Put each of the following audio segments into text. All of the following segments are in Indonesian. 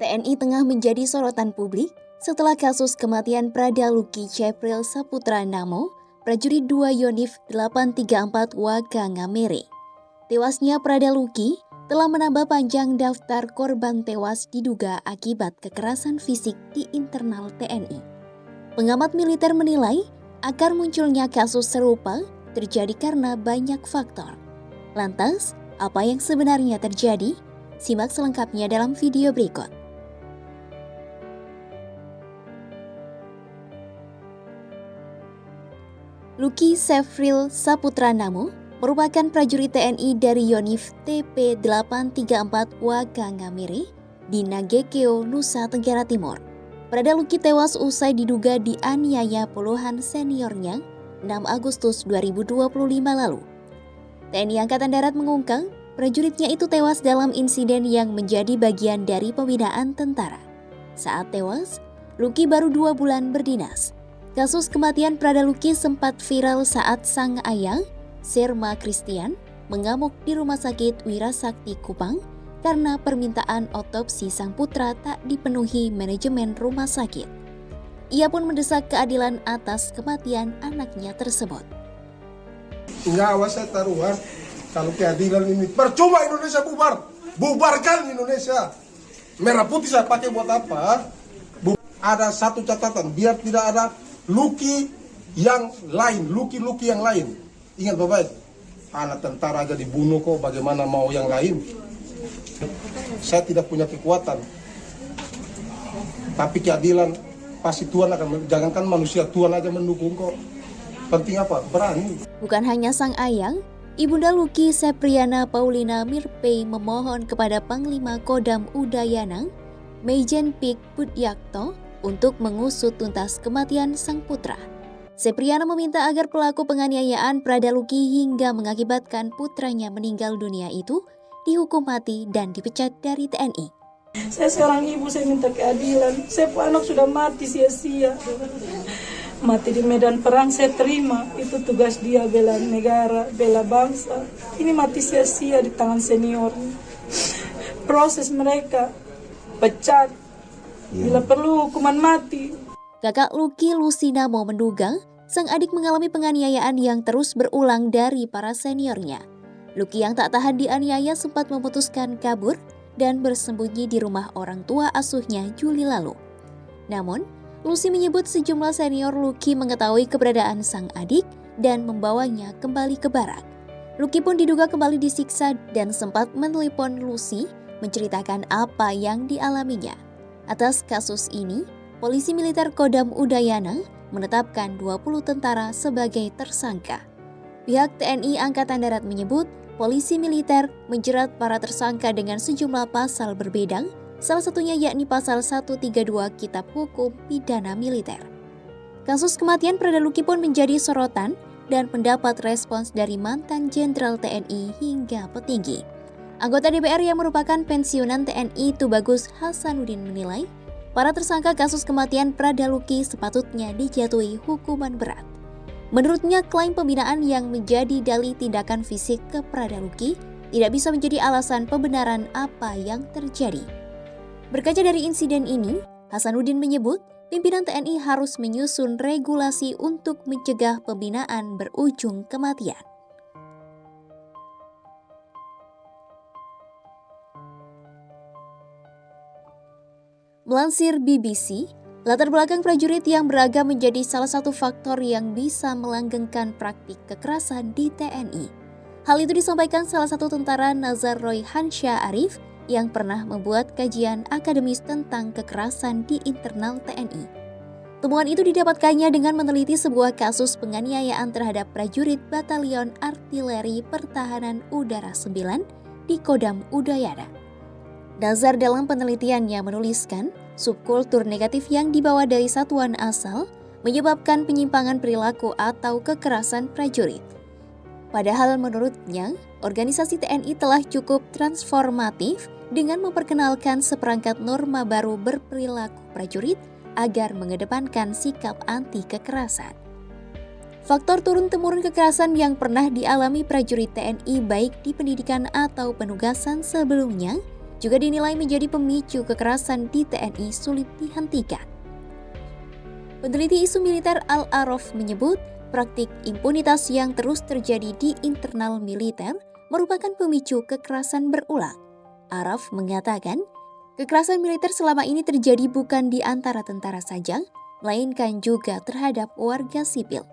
TNI tengah menjadi sorotan publik setelah kasus kematian Prada Luki Cepril Saputra Namo, prajurit 2 Yonif 834 Wagangamere. Tewasnya Prada Luki telah menambah panjang daftar korban tewas diduga akibat kekerasan fisik di internal TNI. Pengamat militer menilai akar munculnya kasus serupa terjadi karena banyak faktor. Lantas, apa yang sebenarnya terjadi? Simak selengkapnya dalam video berikut. Luki Cepril Saputra Namo merupakan prajurit TNI dari Yonif TP 834 Wagangamere di Nagekeo, Nusa Tenggara Timur. Prada Luki tewas usai diduga dianiaya puluhan seniornya 6 Agustus 2025 lalu. TNI Angkatan Darat mengungkap prajuritnya itu tewas dalam insiden yang menjadi bagian dari pembinaan tentara. Saat tewas, Luki baru 2 bulan berdinas. Kasus kematian Prada Luki sempat viral saat sang ayah, Serma Christian, mengamuk di Rumah Sakit Wirasakti Kupang karena permintaan otopsi sang putra tak dipenuhi manajemen rumah sakit. Ia pun mendesak keadilan atas kematian anaknya tersebut. Enggak, awas saya taruhan. Kalau keadilan ini percuma Indonesia bubar. Bubarkan Indonesia. Merah putih saya pakai buat apa? Ada satu catatan, biar tidak ada Luki yang lain, Luki yang lain. Ingat bapak, anak tentara aja dibunuh kok, bagaimana mau yang lain? Saya tidak punya kekuatan. Tapi keadilan pasti Tuhan akan, jangankan manusia, Tuhan aja mendukung kok. Penting apa? Berani. Bukan hanya sang ayang, Ibunda Luki Sepriana Paulina Mirpei memohon kepada Panglima Kodam Udayana, Maijen Pik Budyakto, untuk mengusut tuntas kematian sang putra. Sepriana meminta agar pelaku penganiayaan Prada Luki hingga mengakibatkan putranya meninggal dunia itu dihukum mati dan dipecat dari TNI. Saya seorang ibu, saya minta keadilan. Saya anak sudah mati sia-sia. Mati di medan perang saya terima. Itu tugas dia, bela negara, bela bangsa. Ini mati sia-sia di tangan senior. Proses mereka pecat. Bila perlu hukuman mati. Kakak Luki Lusinamo menduga sang adik mengalami penganiayaan yang terus berulang dari para seniornya. Luki yang tak tahan dianiaya sempat memutuskan kabur dan bersembunyi di rumah orang tua asuhnya Juli lalu. Namun, Lucy menyebut sejumlah senior Luki mengetahui keberadaan sang adik dan membawanya kembali ke barak. Luki pun diduga kembali disiksa dan sempat menelepon Lucy menceritakan apa yang dialaminya. Atas kasus ini, Polisi Militer Kodam Udayana menetapkan 20 tentara sebagai tersangka. Pihak TNI Angkatan Darat menyebut polisi militer menjerat para tersangka dengan sejumlah pasal berbeda, salah satunya yakni pasal 132 Kitab Hukum Pidana Militer. Kasus kematian Prada Luki pun menjadi sorotan dan mendapat respons dari mantan Jenderal TNI hingga petinggi. Anggota DPR yang merupakan pensiunan TNI Tubagus Hasanuddin menilai para tersangka kasus kematian Prada Luki sepatutnya dijatuhi hukuman berat. Menurutnya, klaim pembinaan yang menjadi dalih tindakan fisik ke Prada Luki tidak bisa menjadi alasan pembenaran apa yang terjadi. Berkaca dari insiden ini, Hasanuddin menyebut pimpinan TNI harus menyusun regulasi untuk mencegah pembinaan berujung kematian. Melansir BBC, latar belakang prajurit yang beragam menjadi salah satu faktor yang bisa melanggengkan praktik kekerasan di TNI. Hal itu disampaikan salah satu tentara Nazar Roy Hansha Arif yang pernah membuat kajian akademis tentang kekerasan di internal TNI. Temuan itu didapatkannya dengan meneliti sebuah kasus penganiayaan terhadap prajurit Batalion Artileri Pertahanan Udara 9 di Kodam Udayana. Nazar dalam penelitiannya menuliskan, subkultur negatif yang dibawa dari satuan asal menyebabkan penyimpangan perilaku atau kekerasan prajurit. Padahal menurutnya, organisasi TNI telah cukup transformatif dengan memperkenalkan seperangkat norma baru berperilaku prajurit agar mengedepankan sikap anti kekerasan. Faktor turun-temurun kekerasan yang pernah dialami prajurit TNI baik di pendidikan atau penugasan sebelumnya juga dinilai menjadi pemicu kekerasan di TNI sulit dihentikan. Peneliti isu militer Al-Araf menyebut praktik impunitas yang terus terjadi di internal militer merupakan pemicu kekerasan berulang. Araf mengatakan, kekerasan militer selama ini terjadi bukan di antara tentara saja, melainkan juga terhadap warga sipil.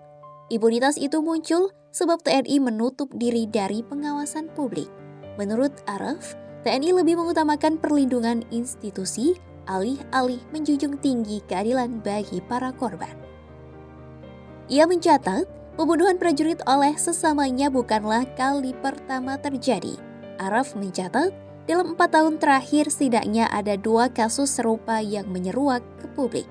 Impunitas itu muncul sebab TNI menutup diri dari pengawasan publik. Menurut Araf, TNI lebih mengutamakan perlindungan institusi alih-alih menjunjung tinggi keadilan bagi para korban. Ia mencatat, pembunuhan prajurit oleh sesamanya bukanlah kali pertama terjadi. Araf mencatat, dalam 4 tahun terakhir setidaknya ada 2 kasus serupa yang menyeruak ke publik.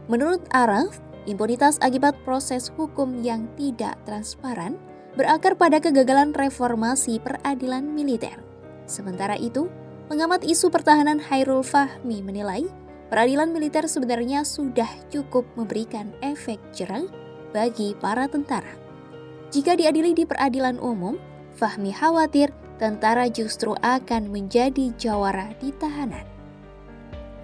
Menurut Araf, impunitas akibat proses hukum yang tidak transparan berakar pada kegagalan reformasi peradilan militer. Sementara itu, pengamat isu pertahanan Hairul Fahmi menilai peradilan militer sebenarnya sudah cukup memberikan efek jera bagi para tentara. Jika diadili di peradilan umum, Fahmi khawatir tentara justru akan menjadi jawara di tahanan.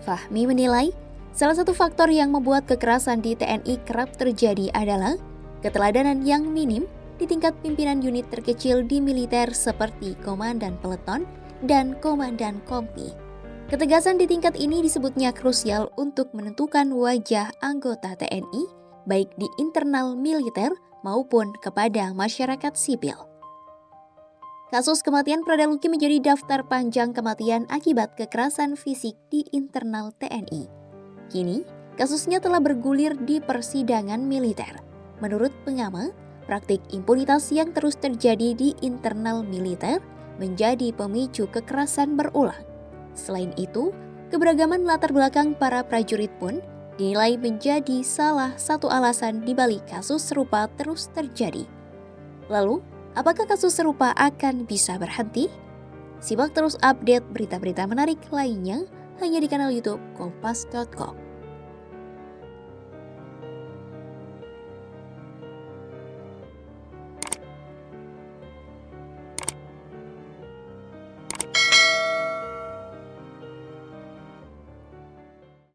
Fahmi menilai salah satu faktor yang membuat kekerasan di TNI kerap terjadi adalah keteladanan yang minim di tingkat pimpinan unit terkecil di militer seperti komandan peleton dan komandan kompi. Ketegasan di tingkat ini disebutnya krusial untuk menentukan wajah anggota TNI baik di internal militer maupun kepada masyarakat sipil. Kasus kematian Prada Luki menjadi daftar panjang kematian akibat kekerasan fisik di internal TNI. Kini, kasusnya telah bergulir di persidangan militer. Menurut pengamat, praktik impunitas yang terus terjadi di internal militer menjadi pemicu kekerasan berulang. Selain itu, keberagaman latar belakang para prajurit pun dinilai menjadi salah satu alasan di balik kasus serupa terus terjadi. Lalu, apakah kasus serupa akan bisa berhenti? Simak terus update berita-berita menarik lainnya hanya di kanal YouTube Kompas.com.